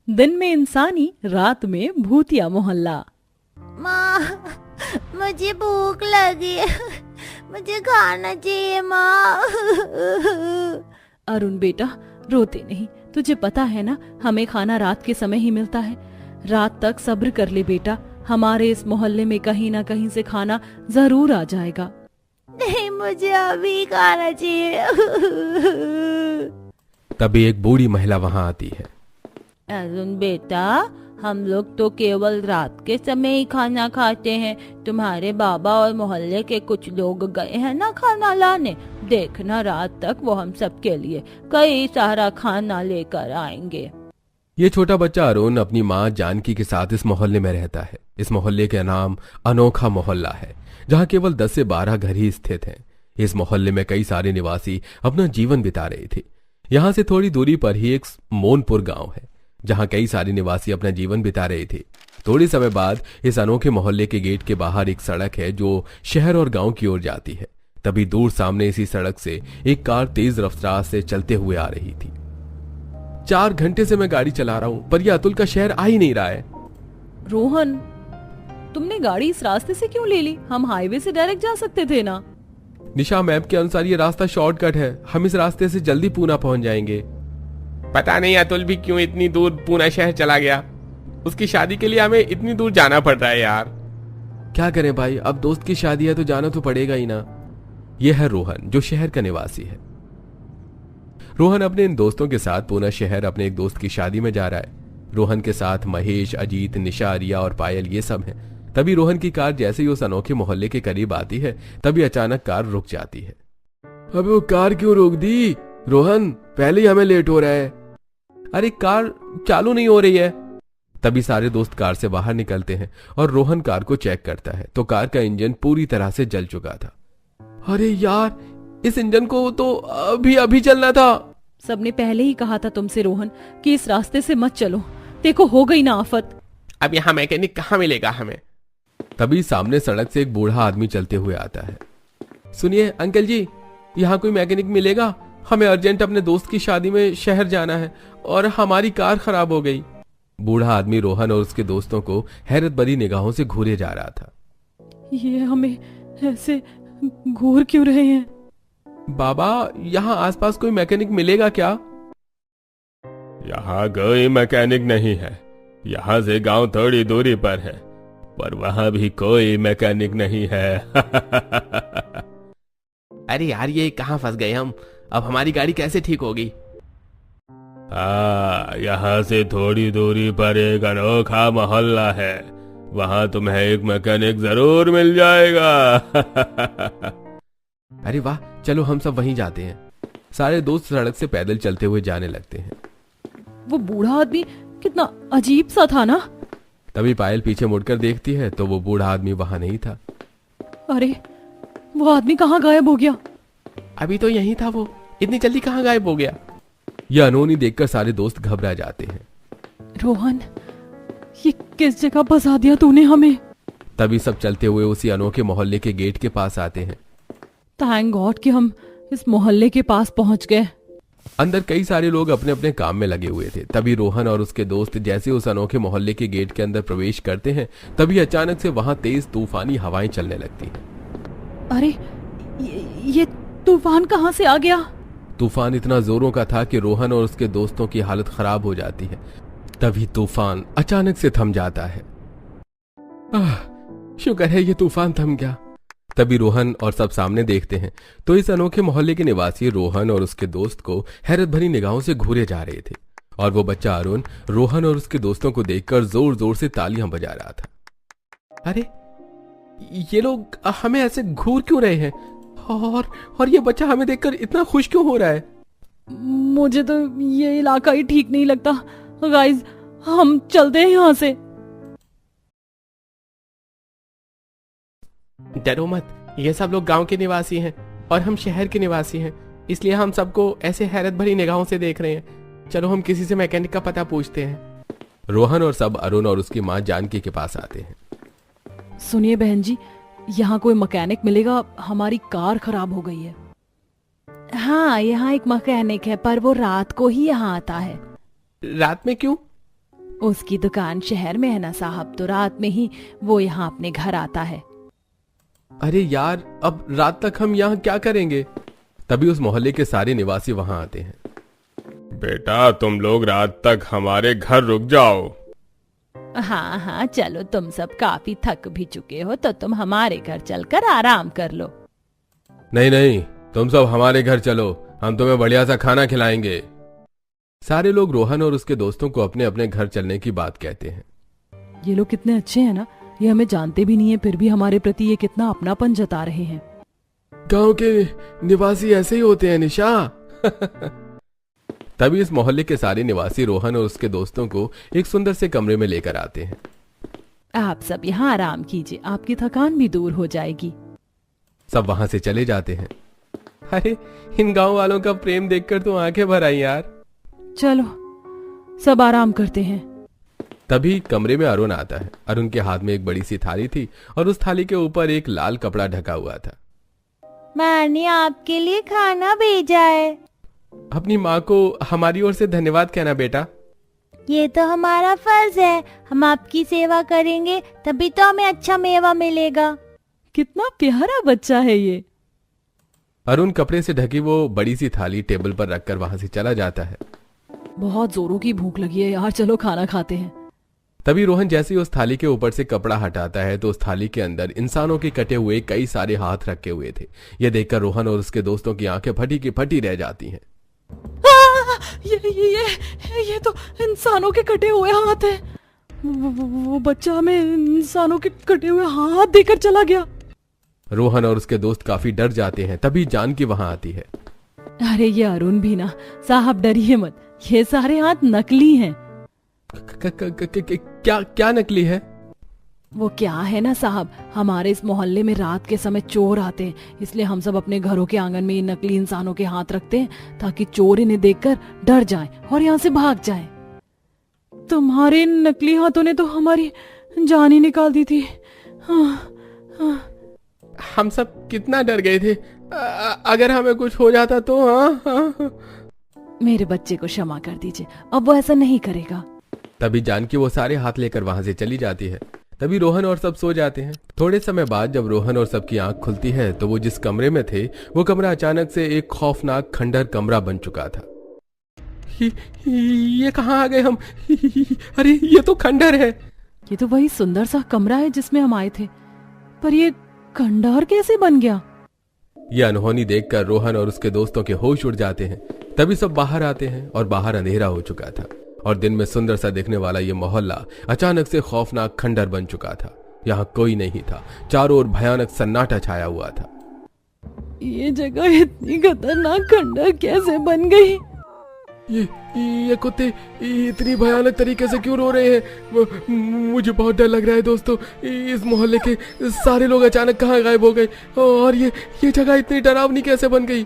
दिन में इंसानी, रात में भूतिया मोहल्ला। माँ, मुझे भूख लगी है। मुझे खाना चाहिए माँ। अरुण बेटा, रोते नहीं। तुझे पता है ना, हमें खाना रात के समय ही मिलता है। रात तक सब्र कर ले बेटा, हमारे इस मोहल्ले में कहीं ना कहीं से खाना जरूर आ जाएगा। नहीं, मुझे अभी खाना चाहिए। तभी एक बूढ़ी महिला वहां आती है। अरुण बेटा, हम लोग तो केवल रात के समय ही खाना खाते हैं। तुम्हारे बाबा और मोहल्ले के कुछ लोग गए हैं ना खाना लाने। देखना, रात तक वो हम सबके लिए कई सारा खाना लेकर आएंगे। ये छोटा बच्चा अरुण अपनी माँ जानकी के साथ इस मोहल्ले में रहता है। इस मोहल्ले का नाम अनोखा मोहल्ला है, जहाँ केवल 10 से 12 घर ही स्थित हैं। इस मोहल्ले में कई सारे निवासी अपना जीवन बिता रहे थे। यहाँ से थोड़ी दूरी पर ही एक मोनपुर गांव है, जहाँ कई सारे निवासी अपना जीवन बिता रहे थे। थोड़ी समय बाद इस अनोखे मोहल्ले के गेट के बाहर एक सड़क है जो शहर और गांव की ओर जाती है। तभी दूर सामने इसी सड़क से एक कार तेज रफ्तार से चलते हुए आ रही थी। 4 घंटे से मैं गाड़ी चला रहा हूं, पर यह अतुल का शहर आ ही नहीं रहा है। रोहन, तुमने गाड़ी इस रास्ते से क्यों ले ली? हम हाईवे से डायरेक्ट जा सकते थे ना। निशा मैप के अनुसार ये रास्ता शॉर्टकट है, हम इस रास्ते से जल्दी पूना पहुंच जाएंगे। पता नहीं अतुल भी क्यों इतनी दूर पूना शहर चला गया। उसकी शादी के लिए हमें इतनी दूर जाना पड़ रहा है यार। क्या करें भाई, अब दोस्त की शादी है तो जाना तो पड़ेगा ही ना। यह है रोहन, जो शहर का निवासी है। रोहन अपने इन दोस्तों के साथ पूना शहर अपने एक दोस्त की शादी में जा रहा है। रोहन के साथ महेश, अजीत, निशा, रिया और पायल ये सब हैं। तभी रोहन की कार जैसे ही उस अनोखे मोहल्ले के करीब आती है, तभी अचानक कार रुक जाती है। अबे वो कार क्यों रोक दी? रोहन, पहले ही हमें लेट हो रहा है। अरे कार चालू नहीं हो रही है। तभी सारे दोस्त कार से बाहर निकलते हैं और रोहन कार को चेक करता है तो कार का इंजन पूरी तरह से जल चुका था। अरे यार, इस इंजन को तो अभी अभी चलना था। सबने पहले ही कहा था तुमसे रोहन कि इस रास्ते से मत चलो। देखो, हो गई ना आफत। अब यहाँ मैकेनिक कहाँ मिलेगा हमें? तभी सामने सड़क से एक बूढ़ा आदमी चलते हुए आता है। सुनिए अंकल जी, यहाँ कोई मैकेनिक मिलेगा? हमें अर्जेंट अपने दोस्त की शादी में शहर जाना है और हमारी कार खराब हो गई। बूढ़ा आदमी रोहन और उसके दोस्तों को हैरत भरी निगाहों से घूरे जा रहा था। ये हमें ऐसे घूर क्यों रहे हैं? बाबा, यहाँ आसपास कोई मैकेनिक मिलेगा क्या? यहाँ कोई मैकेनिक नहीं है। यहाँ से गांव थोड़ी दूरी पर है, पर वहां भी कोई मैकेनिक नहीं है। अरे यार, ये कहाँ फंस गए हम? अब हमारी गाड़ी कैसे ठीक होगी? यहाँ से थोड़ी दूरी पर एक अनोखा मोहल्ला है, वहां तुम्हें एक मैकेनिक जरूर मिल जाएगा। अरे वाह, चलो हम सब वहीं जाते हैं। सारे दोस्त सड़क से पैदल चलते हुए जाने लगते हैं। वो बूढ़ा आदमी कितना अजीब सा था ना। तभी पायल पीछे मुड़कर देखती है तो वो बूढ़ा आदमी वहां नहीं था। अरे, वो आदमी कहाँ गायब हो गया? अभी तो यही था वो, इतनी जल्दी कहाँ गायब हो गया? यह अनहोनी देखकर सारे दोस्त घबरा जाते हैं। रोहन, ये किस जगह फंसा दिया तूने हमें? तभी सब चलते हुए उसी अनोखे मोहल्ले के गेट के पास आते हैं। थैंक गॉड कि हम इस मोहल्ले के पास पहुंच गए। अंदर कई सारे लोग अपने अपने काम में लगे हुए थे। तभी रोहन और उसके दोस्त जैसे उस अनोखे मोहल्ले के गेट के अंदर प्रवेश करते हैं, तभी अचानक से वहां तेज तूफानी हवाएं चलने लगती हैं। अरे, ये तूफान कहाँ से आ गया? तूफान इतना जोरों का था कि रोहन और उसके दोस्तों की हालत खराब हो जाती है। तभी तूफान अचानक से थम जाता है। शुक्र है ये तूफान थम गया। तभी रोहन और सब सामने देखते हैं तो इस अनोखे मोहल्ले के निवासी रोहन और उसके दोस्त को हैरत भरी निगाहों से घूरे जा रहे थे और वो बच्चा अरुण रोहन और उसके दोस्तों को देखकर जोर जोर से तालियां बजा रहा था। अरे, ये लोग हमें ऐसे घूर क्यों रहे हैं? और ये बच्चा हमें देखकर इतना खुश क्यों हो रहा है? मुझे तो ये इलाका ही ठीक नहीं लगता। गाइस, हम चलते हैं यहाँ से। डरो मत, ये सब लोग गांव के निवासी हैं और हम शहर के निवासी हैं, इसलिए हम सबको ऐसे हैरत भरी निगाहों से देख रहे हैं। चलो हम किसी से मैकेनिक का पता पूछते हैं। रोहन और सब अरुण और उसकी माँ जानकी के पास आते हैं। सुनिए बहन जी, यहाँ कोई मैकेनिक मिलेगा? हमारी कार खराब हो गई है। हाँ, यहाँ एक मैकेनिक है, पर वो रात को ही यहाँ आता है। रात में क्यों? उसकी दुकान शहर में है ना साहब, तो रात में ही वो यहाँ अपने घर आता है। अरे यार, अब रात तक हम यहाँ क्या करेंगे? तभी उस मोहल्ले के सारे निवासी वहां आते हैं। बेटा तुम लोग रात तक हमारे घर रुक जाओ। हाँ हाँ चलो, तुम सब काफी थक भी चुके हो तो तुम हमारे घर चलकर आराम कर लो। नहीं नहीं, तुम सब हमारे घर चलो, हम तुम्हें बढ़िया सा खाना खिलाएंगे। सारे लोग रोहन और उसके दोस्तों को अपने अपने घर चलने की बात कहते हैं। ये लोग कितने अच्छे हैं ना, ये हमें जानते भी नहीं है फिर भी हमारे प्रति ये कितना अपनापन जता रहे हैं। गांव के निवासी ऐसे ही होते हैं निशा। तभी इस मोहल्ले के सारे निवासी रोहन और उसके दोस्तों को एक सुंदर से कमरे में लेकर आते हैं। आप सब यहाँ आराम कीजिए, आपकी थकान भी दूर हो जाएगी। सब वहां से चले जाते हैं। अरे इन गांव वालों का प्रेम देखकर तो आंखें भर आई यार। चलो सब आराम करते हैं। तभी कमरे में अरुण आता है। अरुण के हाथ में एक बड़ी सी थाली थी और उस थाली के ऊपर एक लाल कपड़ा ढका हुआ था। मैंने आपके लिए खाना भेजा है। अपनी माँ को हमारी ओर से धन्यवाद कहना बेटा। ये तो हमारा फर्ज है, हम आपकी सेवा करेंगे तभी तो हमें अच्छा मेवा मिलेगा। कितना प्यारा बच्चा है ये। अरुण कपड़े से ढकी वो बड़ी सी थाली टेबल पर रखकर वहां से चला जाता है। बहुत जोरों की भूख लगी है यार, चलो खाना खाते हैं। तभी रोहन जैसे ही उस थाली के ऊपर से कपड़ा हटाता है तो उस थाली के अंदर इंसानों के कटे हुए कई सारे हाथ रखे हुए थे। यह देखकर रोहन और उसके दोस्तों की आंखें फटी की फटी रह जाती हैं। ये तो इंसानों के कटे हुए हाथ हैं। वो बच्चा हमें इंसानों के कटे हुए हाथ देकर चला गया। रोहन और उसके दोस्त काफी डर जाते हैं। तभी जानकी वहां आती है। अरे ये अरुण भी ना, साहब डरिए मत, ये सारे हाथ नकली हैं। क्या नकली है? वो क्या है ना साहब, हमारे इस मोहल्ले में रात के समय चोर आते हैं, इसलिए हम सब अपने घरों के आंगन में ये नकली इंसानों के हाथ रखते हैं ताकि चोर इन्हें देखकर डर जाएं और यहाँ से भाग जाएं। तुम्हारे इन नकली हाथों ने तो हमारी जान ही निकाल दी थी। हम सब कितना डर गए थे, अगर हमें कुछ हो जाता तो। हाँ। मेरे बच्चे को क्षमा कर दीजिए, अब वो ऐसा नहीं करेगा। तभी जानकी वो सारे हाथ लेकर वहां से चली जाती है। तभी रोहन और सब सो जाते हैं। थोड़े समय बाद जब रोहन और सबकी आंख खुलती है तो वो जिस कमरे में थे वो कमरा अचानक से एक खौफनाक खंडहर कमरा बन चुका था। ये कहाँ आ गए हम? अरे ये तो खंडहर है। ये तो वही सुंदर सा कमरा है जिसमें हम आए थे, पर ये खंडहर कैसे बन गया? ये अनहोनी देखकर रोहन और उसके दोस्तों के होश उड़ जाते हैं। तभी सब बाहर आते हैं और बाहर अंधेरा हो चुका था और दिन में सुंदर सा दिखने वाला ये मोहल्ला अचानक से खौफनाक खंडहर बन चुका था। यहाँ कोई नहीं था, चारों ओर भयानक सन्नाटा छाया हुआ था। ये जगह इतनी खतरनाक खंडहर कैसे बन गई? ये कुत्ते इतनी भयानक तरीके से क्यों रो रहे हैं? मुझे बहुत डर लग रहा है दोस्तों। इस मोहल्ले के सारे लोग अचानक कहाँ गायब हो गए और ये जगह इतनी डरावनी कैसे बन गई?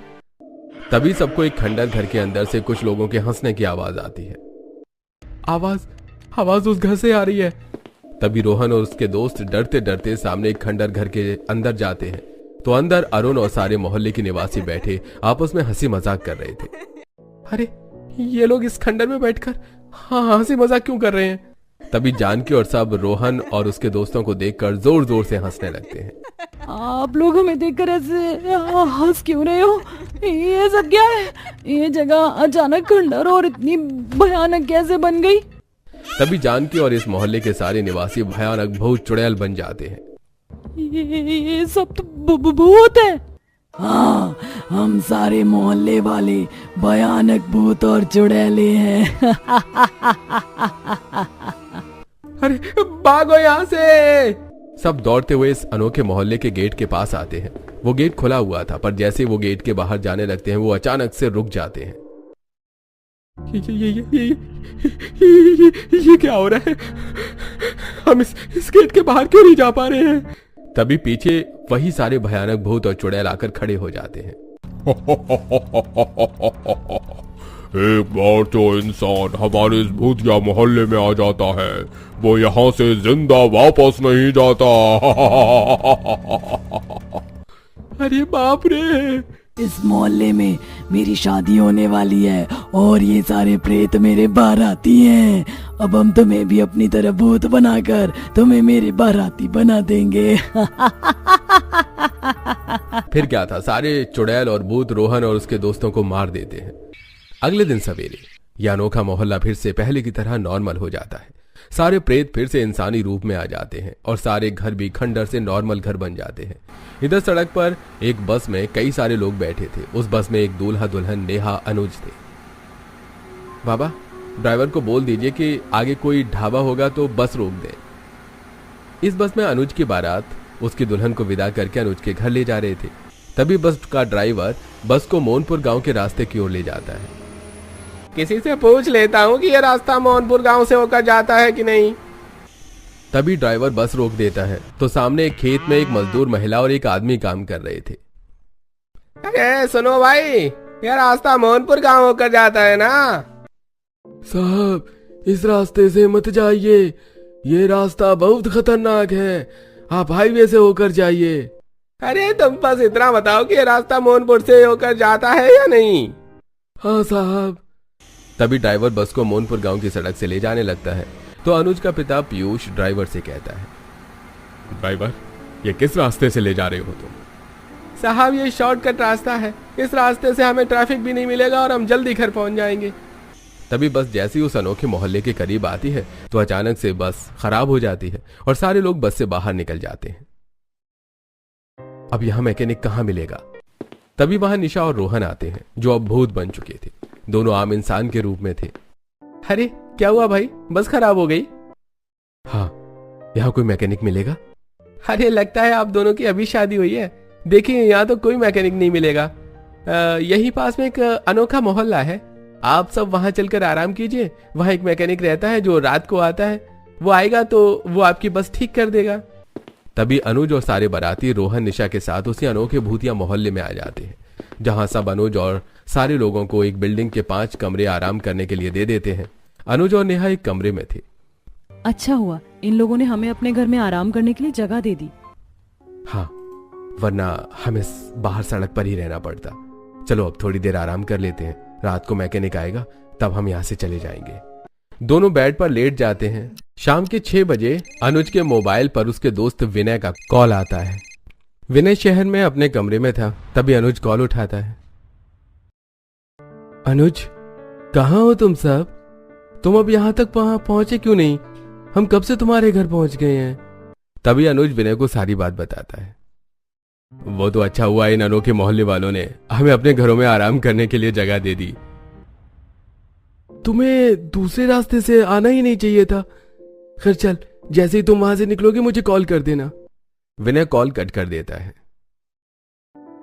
तभी सबको एक खंडहर घर के अंदर से कुछ लोगों के हंसने की आवाज आती है। आवाज उस घर से आ रही है। तभी रोहन और उसके दोस्त डरते डरते सामने एक खंडहर घर के अंदर जाते हैं तो अंदर अरुण और सारे मोहल्ले के निवासी बैठे आपस में हंसी मजाक कर रहे थे। अरे ये लोग इस खंडहर में बैठकर हंसी मजाक क्यों कर रहे हैं? तभी जानकी और सब रोहन और उसके दोस्तों को देखकर जोर जोर से हंसने लगते हैं। आप लोग हमें देखकर ऐसे हंस क्यों रहे हो? ये सब क्या है? ये जगह अचानक खंडहर और इतनी भयानक कैसे बन गई? तभी जानकी और इस मोहल्ले के सारे निवासी भयानक भूत चुड़ैल बन जाते हैं। ये सब तो भूत है। हाँ, हम सारे मोहल्ले वाले भयानक भूत और चुड़ैले हैं। अरे भागो यहाँ से। सब दौड़ते हुए इस अनोखे मोहल्ले के गेट के पास आते हैं। वो गेट खुला हुआ था, पर जैसे वो गेट के बाहर जाने लगते हैं वो अचानक से रुक जाते हैं। ये क्या हो रहा है? हम इस गेट के बाहर क्यों नहीं जा पा रहे हैं? तभी पीछे वही सारे भयानक भूत और चुड़ैल आकर खड़े हो जाते हैं। एक बार जो इंसान हमारे इस भूतिया मोहल्ले में आ जाता है वो यहाँ से जिंदा वापस नहीं जाता। अरे बाप रे, इस मोहल्ले में मेरी शादी होने वाली है और ये सारे प्रेत मेरे बाराती हैं। अब हम तुम्हें भी अपनी तरह भूत बनाकर तुम्हें मेरे बाराती बना देंगे। फिर क्या था, सारे चुड़ैल और भूत रोहन और उसके दोस्तों को मार देते हैं। अगले दिन सवेरे यह अनोखा मोहल्ला फिर से पहले की तरह नॉर्मल हो जाता है। सारे प्रेत फिर से इंसानी रूप में आ जाते हैं और सारे घर भी खंडर से नॉर्मल घर बन जाते हैं। इधर सड़क पर एक बस में कई सारे लोग बैठे थे। उस बस में एक दूल्हा दुल्हन नेहा अनुज थे। बाबा, ड्राइवर को बोल दीजिए कि आगे कोई ढाबा होगा तो बस रोक दे। इस बस में अनुज की बारात उसकी दुल्हन को विदा करके अनुज के घर ले जा रहे थे। तभी बस का ड्राइवर बस को मोहनपुर गांव के रास्ते की ओर ले जाता है। किसी से पूछ लेता हूँ कि यह रास्ता मोहनपुर गांव से होकर जाता है कि नहीं। तभी ड्राइवर बस रोक देता है तो सामने एक खेत में एक मजदूर महिला और एक आदमी काम कर रहे थे। अरे सुनो भाई, यह रास्ता मोहनपुर गांव होकर जाता है ना? साहब, इस रास्ते से मत जाइए, ये रास्ता बहुत खतरनाक है, आप हाईवे से होकर जाइए। अरे तुम बस इतना बताओ कि यह रास्ता मोहनपुर से होकर जाता है या नहीं। हाँ साहब। तभी ड्राइवर बस को मोहनपुर गांव की सड़क से ले जाने लगता है तो अनुज का पिता पीयूष ड्राइवर से कहता है, ड्राइवर, ये किस रास्ते से ले जा रहे हो तुम? साहब, ये शॉर्टकट रास्ता है, इस रास्ते से हमें ट्रैफिक भी नहीं मिलेगा और हम जल्दी घर पहुंच जाएंगे। तभी बस जैसे ही उस अनोखे मोहल्ले के करीब आती है तो अचानक से बस खराब हो जाती है और सारे लोग बस से बाहर निकल जाते हैं। अब यहां मैकेनिक कहां मिलेगा? तभी वहां निशा और रोहन आते हैं जो अब भूत बन चुके थे। दोनों आम इंसान के रूप में थे। अरे क्या हुआ भाई, बस खराब हो गई? हाँ, यहाँ कोई मैकेनिक मिलेगा? अरे लगता है आप दोनों की अभी शादी हुई है। देखिए यहाँ तो कोई मैकेनिक नहीं मिलेगा। यही पास में एक अनोखा मोहल्ला है, आप सब वहां चलकर आराम कीजिए। वहां एक मैकेनिक रहता है जो रात को आता है, वो आएगा तो वो आपकी बस ठीक कर देगा। तभी अनुज और सारे बाराती रोहन निशा के साथ उसी अनोखे भूतिया मोहल्ले में आ जाते हैं जहां सब अनुज और सारे लोगों को एक बिल्डिंग के 5 कमरे आराम करने के लिए दे देते हैं। अनुज और नेहा एक कमरे में थे। अच्छा हुआ इन लोगों ने हमें अपने घर में आराम करने के लिए जगह दे दी। हाँ, वरना हमें बाहर सड़क पर ही रहना पड़ता। चलो अब थोड़ी देर आराम कर लेते हैं, रात को मैकेनिक आएगा तब हम यहाँ से चले जाएंगे। दोनों बेड पर लेट जाते हैं। शाम के 6 बजे अनुज के मोबाइल पर उसके दोस्त विनय का कॉल आता है। विनय शहर में अपने कमरे में था। तभी अनुज कॉल उठाता है। अनुज, कहाँ हो तुम सब? तुम अब यहाँ तक पहुंचे क्यों नहीं? हम कब से तुम्हारे घर पहुंच गए हैं। तभी अनुज विनय को सारी बात बताता है। वो तो अच्छा हुआ इन अनोखे मोहल्ले वालों ने हमें अपने घरों में आराम करने के लिए जगह दे दी। तुम्हें दूसरे रास्ते से आना ही नहीं चाहिए था। खैर चल, जैसे ही तुम वहां से निकलोगे मुझे कॉल कर देना। विनय कॉल कट कर देता है।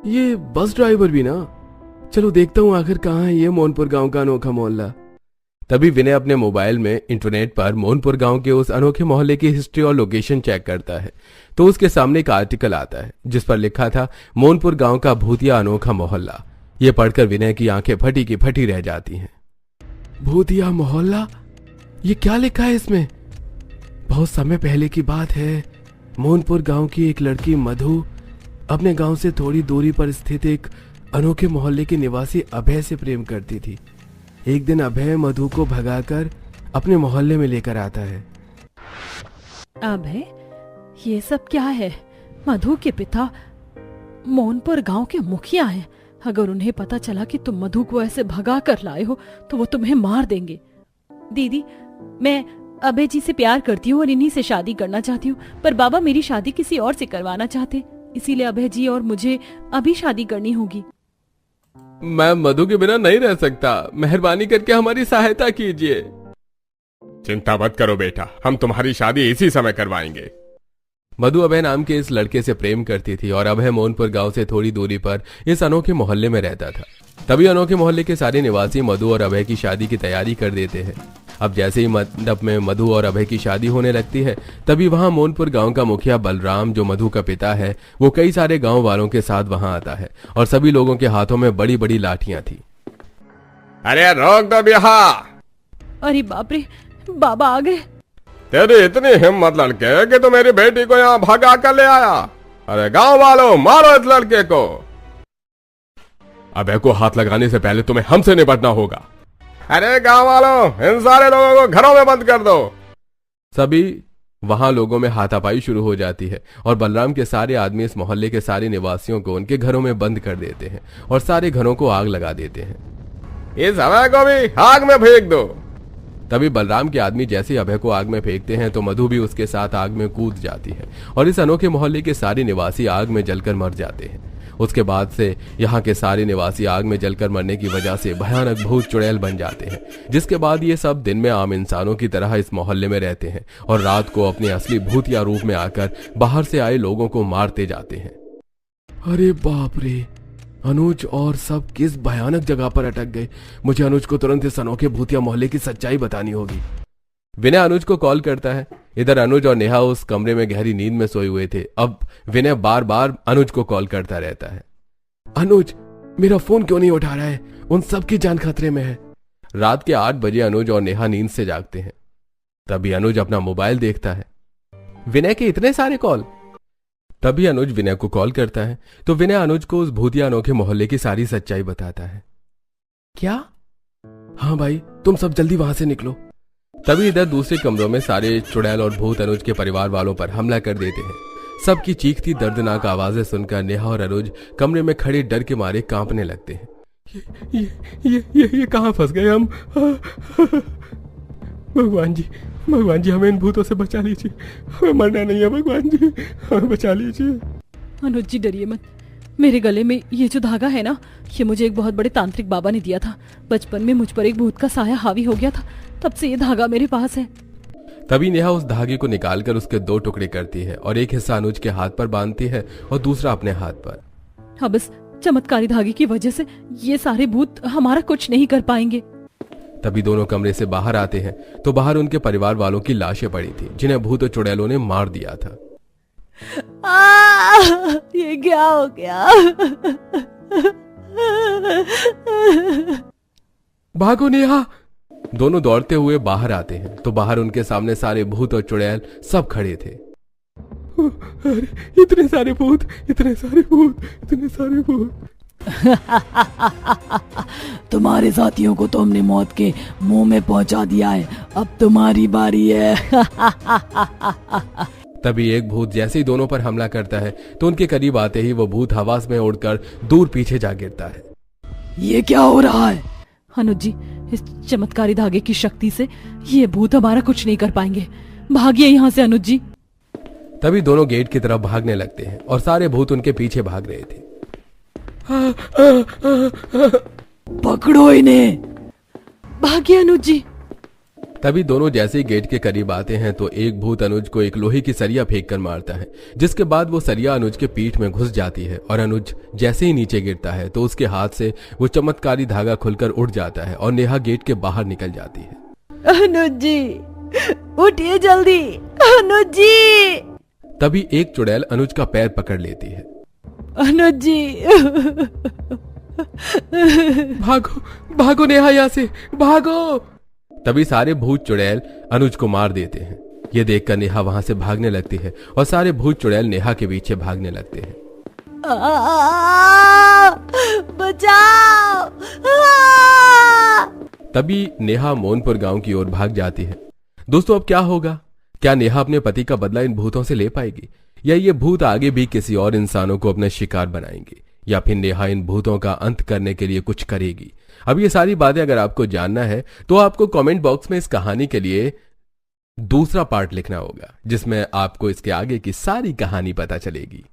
ये बस ड्राइवर भी ना, चलो देखता हूँ आखिर कहाँ है ये मोहनपुर गांव का अनोखा मोहल्ला। तभी विनय अपने मोबाइल में इंटरनेट पर मोहनपुर गांव के उस अनोखे मोहल्ले की हिस्ट्री और लोकेशन चेक करता है तो उसके सामने एक आर्टिकल आता है जिस पर लिखा था मोहनपुर गांव का भूतिया अनोखा मोहल्ला। ये पढ़कर विनय की आंखें फटी की फटी रह जाती हैं। भूतिया मोहल्ला, ये क्या लिखा है इसमें? बहुत समय पहले की बात है। मोहनपुर गांव की एक लड़की मधु अपने गांव से थोड़ी दूरी पर स्थित एक अनोखे मोहल्ले के निवासी अभय से प्रेम करती थी। एक दिन अभय मधु को भगाकर अपने मोहल्ले में लेकर आता है। अभय, ये सब क्या है? मधु के पिता मोहनपुर गांव के मुखिया हैं। अगर उन्हें पता चला कि तुम मधु को ऐसे भगा कर लाए हो तो वो तुम्हें मार देंगे। दीदी, मैं अभय जी से प्यार करती हूँ और इन्हीं से शादी करना चाहती हूँ, पर बाबा मेरी शादी किसी और से करवाना चाहते, इसीलिए अभय जी और मुझे अभी शादी करनी होगी। मैं मधु के बिना नहीं रह सकता, मेहरबानी करके हमारी सहायता कीजिए। चिंता मत करो बेटा, हम तुम्हारी शादी इसी समय करवाएंगे। मधु अभय नाम के इस लड़के से प्रेम करती थी और अभय मोहनपुर गांव से थोड़ी दूरी पर इस अनोखे मोहल्ले में रहता था। तभी अनोखे मोहल्ले के सारे निवासी मधु और अभय की शादी की तैयारी कर देते हैं। अब जैसे ही मंडप में मधु और अभय की शादी होने लगती है तभी वहां मोहनपुर गांव का मुखिया बलराम, जो मधु का पिता है, वो कई सारे गांव वालों के साथ वहां आता है और सभी लोगों के हाथों में बड़ी बड़ी लाठियां थी। अरे रोक दो बिहार! अरे बाप रे, बाबा आ गए। तेरी इतनी हिम्मत लड़के कि तू मेरी बेटी को यहाँ भगा कर ले आया। अरे गांव वालों, मारो इस लड़के को। अबे को हाथ लगाने से पहले तुम्हें हमसे निपटना होगा। अरे गांव वालों, इन सारे लोगों को घरों में बंद कर दो। सभी वहां लोगों में हाथापाई शुरू हो जाती है और बलराम के सारे आदमी इस मोहल्ले के सारे निवासियों को उनके घरों में बंद कर देते हैं और सारे घरों को आग लगा देते हैं। इस अभय को भी आग में फेंक दो। तभी बलराम के आदमी जैसे ही अभय को आग में फेंकते हैं तो मधु भी उसके साथ आग में कूद जाती है और इस अनोखे मोहल्ले के सारे निवासी आग में जलकर मर जाते हैं। उसके बाद से यहाँ के सारे निवासी आग में जलकर मरने की वजह से भयानक भूत चुड़ैल बन जाते हैं, जिसके बाद ये सब दिन में आम इंसानों की तरह इस मोहल्ले में रहते हैं और रात को अपने असली भूतिया रूप में आकर बाहर से आए लोगों को मारते जाते हैं। अरे बाप रे, अनुज और सब किस भयानक जगह पर अटक गए। मुझे अनुज को तुरंत इस अनोखे भूतिया मोहल्ले की सच्चाई बतानी होगी। विनय अनुज को कॉल करता है। इधर अनुज और नेहा उस कमरे में गहरी नींद में सोए हुए थे। अब विनय बार बार अनुज को कॉल करता रहता है। अनुज, मेरा फोन क्यों नहीं उठा रहा है? उन सब की जान खतरे में है। रात के 8 बजे अनुज और नेहा नींद से जागते हैं। तभी अनुज अपना मोबाइल देखता है। विनय के इतने सारे कॉल। तभी अनुज विनय को कॉल करता है तो विनय अनुज को उस भूतिया अनोखे मोहल्ले की सारी सच्चाई बताता है। क्या? हाँ भाई, तुम सब जल्दी वहां से निकलो। तभी इधर दूसरे कमरों में सारे चुड़ैल और भूत अनुज के परिवार वालों पर हमला कर देते हैं। सबकी चीखती दर्दनाक आवाजें सुनकर नेहा और अनुज कमरे में खड़े डर के मारे कांपने लगते हैं। ये कहाँ फंस गए हम? भगवान जी, हमें इन भूतों से बचा लीजिए। हमें मरना नहीं है भगवान जी, हमें बचा लीजिए। अनुज जी डरिए मत। मेरे गले में ये जो धागा है ना, ये मुझे एक बहुत बड़े तांत्रिक बाबा ने दिया था। बचपन में मुझ पर एक भूत का साया हावी हो गया था, तब से ये धागा मेरे पास है। तभी नेहा उस धागे को निकालकर उसके 2 टुकड़े करती है और एक हिस्सा अनुज के हाथ पर बांधती है और दूसरा अपने हाथ पर। अब इस चमत्कारी धागे की वजह से ये सारे भूत हमारा कुछ नहीं कर पाएंगे। तभी दोनों कमरे से बाहर आते हैं तो बाहर उनके परिवार वालों की लाशें पड़ी थी, जिन्हें भूत और चुड़ैलों ने मार दिया था। ये क्या हो गया? भागो नेहा। दोनों दौड़ते हुए बाहर आते हैं तो बाहर उनके सामने सारे भूत और चुड़ैल सब खड़े थे। अरे इतने सारे भूत, इतने सारे भूत, इतने सारे भूत। तुम्हारे साथियों को तो हमने मौत के मुंह में पहुंचा दिया है, अब तुम्हारी बारी है। तभी एक भूत जैसे ही दोनों पर हमला करता है तो उनके करीब आते ही वो भूत हवा में उड़कर दूर पीछे जा गिरता है। ये क्या हो रहा है? अनुज जी, इस चमत्कारी धागे की शक्ति से ये भूत हमारा कुछ नहीं कर पाएंगे। भागिए यहाँ से अनुज जी। तभी दोनों गेट की तरफ भागने लगते हैं और सारे भूत उनके पीछे भाग रहे थे। पकड़ो इन्हें। भागिए अनुज जी। तभी दोनों जैसे ही गेट के करीब आते हैं तो एक भूत अनुज को एक लोहे की सरिया फेंक कर मारता है, जिसके बाद वो सरिया अनुज के पीठ में घुस जाती है और अनुज जैसे ही नीचे गिरता है तो उसके हाथ से वो चमत्कारी धागा खुलकर उड़ जाता है और नेहा गेट के बाहर निकल जाती है। अनुज जी, उठिए जल्दी, अनुज जी। तभी एक चुड़ैल अनुज का पैर पकड़ लेती है। अनुज जी। भागो भागो नेहा, यहाँ से भागो। तभी सारे भूत चुड़ैल अनुज को मार देते हैं। ये देखकर नेहा वहां से भागने लगती है और सारे भूत चुड़ैल नेहा के पीछे भागने लगते हैं। बचाओ। तभी नेहा मोनपुर गांव की ओर भाग जाती है। दोस्तों, अब क्या होगा? क्या नेहा अपने पति का बदला इन भूतों से ले पाएगी, या ये भूत आगे भी किसी और इंसानों को अपना शिकार बनाएंगे, या फिर नेहा इन भूतों का अंत करने के लिए कुछ करेगी? अब ये सारी बातें अगर आपको जानना है तो आपको कमेंट बॉक्स में इस कहानी के लिए दूसरा पार्ट लिखना होगा, जिसमें आपको इसके आगे की सारी कहानी पता चलेगी।